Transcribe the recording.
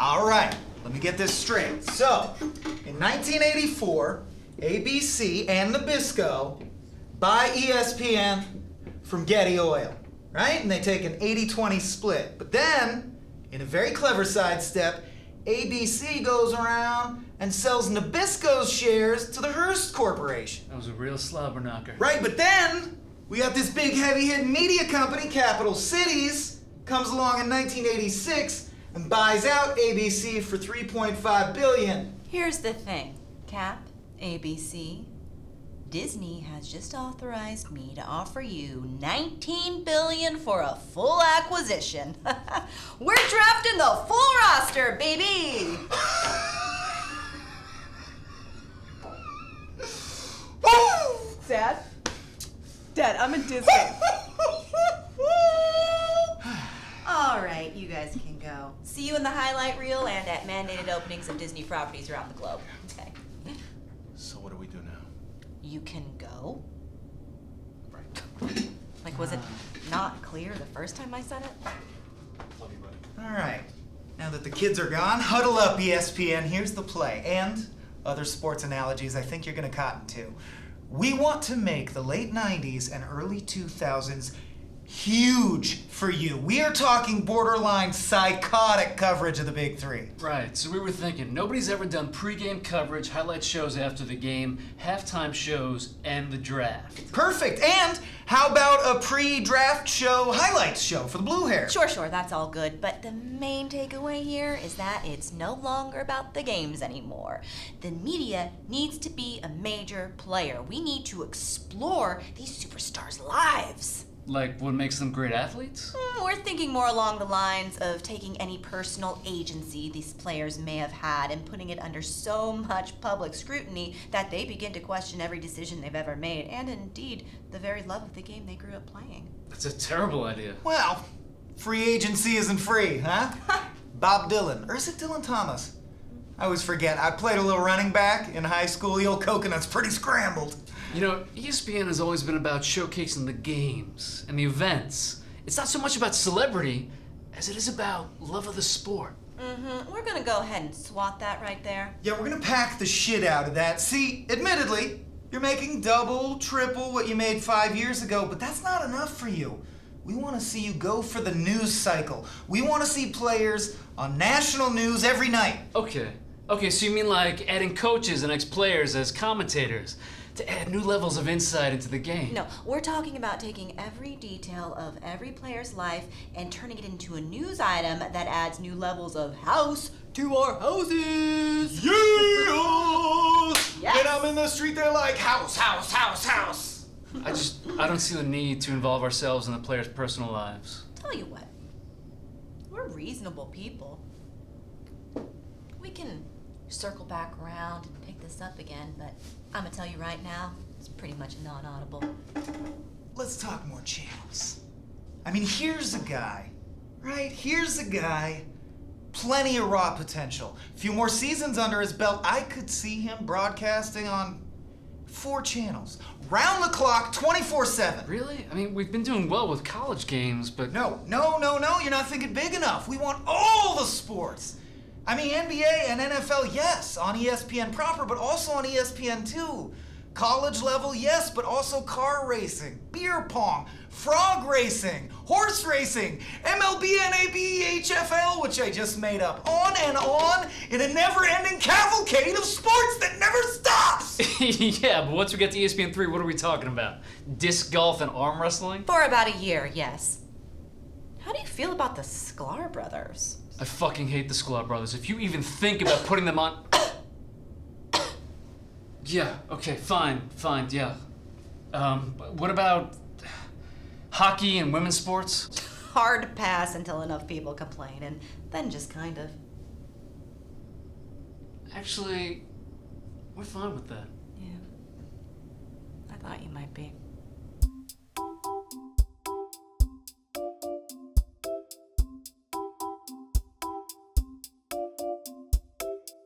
All right, let me get this straight. So, in 1984, ABC and Nabisco buy ESPN from Getty Oil, right? And they take an 80-20 split. But then, in a very clever sidestep, ABC goes around and sells Nabisco's shares to the Hearst Corporation. That was a real slobber knocker. Right, but then we got this big heavy-hitting media company, Capital Cities, comes along in 1986 and buys out ABC for $3.5 billion. Here's the thing, Cap, ABC, Disney has just authorized me to offer you $19 billion for a full acquisition. We're drafting the full roster, baby! Dad? Dad, I'm in Disney. All right, you guys can go. See you in the highlight reel and at mandated openings of Disney properties around the globe. Okay. So what do we do now? You can go. Right. Like, was it not clear the first time I said it? Love you, buddy. All right, now that the kids are gone, huddle up, ESPN. Here's the play. And other sports analogies I think you're going to cotton to. We want to make the late 90s and early 2000s huge for you. We are talking borderline psychotic coverage of the Big Three. Right, so we were thinking, nobody's ever done pregame coverage, highlight shows after the game, halftime shows, and the draft. Perfect. And how about a pre-draft show, highlights show for the Blue Hair? Sure, that's all good. But the main takeaway here is that it's no longer about the games anymore. The media needs to be a major player. We need to explore these superstars' lives. Like what makes them great athletes? We're thinking more along the lines of taking any personal agency these players may have had and putting it under so much public scrutiny that they begin to question every decision they've ever made, and indeed, the very love of the game they grew up playing. That's a terrible idea. Well, free agency isn't free, huh? Bob Dylan. Or is it Dylan Thomas? I always forget. I played a little running back in high school. The old coconut's pretty scrambled. You know, ESPN has always been about showcasing the games and the events. It's not so much about celebrity as it is about love of the sport. We're gonna go ahead and swat that right there. Yeah, we're gonna pack the shit out of that. See, admittedly, you're making double, triple what you made 5 years ago, but that's not enough for you. We want to see you go for the news cycle. We want to see players on national news every night. Okay, so you mean like adding coaches and ex-players as commentators to add new levels of insight into the game? No, we're talking about taking every detail of every player's life and turning it into a news item that adds new levels of house to our houses. Yeah! Yes. And I'm in the street, they're like, house, house, house, house. I don't see the need to involve ourselves in the players' personal lives. Tell you what, we're reasonable people. We can circle back around and pick this up again, but I'm gonna tell you right now, it's pretty much a non-audible. Let's talk more channels. I mean, here's a guy, right? Here's a guy, plenty of raw potential. A few more seasons under his belt, I could see him broadcasting on 4 channels. Round the clock, 24/7. Really? I mean, we've been doing well with college games, but... No, you're not thinking big enough. We want all the sports. I mean, NBA and NFL, yes, on ESPN proper, but also on ESPN 2. College level, yes, but also car racing, beer pong, frog racing, horse racing, MLB, NAB, HFL, which I just made up. On and on in a never-ending cavalcade of sports that never stops! Yeah, but once we get to ESPN 3, what are we talking about? Disc golf and arm wrestling? For about a year, yes. How do you feel about the Sklar brothers? I fucking hate the Sklar brothers. If you even think about putting them on... Yeah, okay, fine, yeah. What about hockey and women's sports? Hard to pass until enough people complain, and then just kind of. Actually, we're fine with that. Yeah. I thought you might be.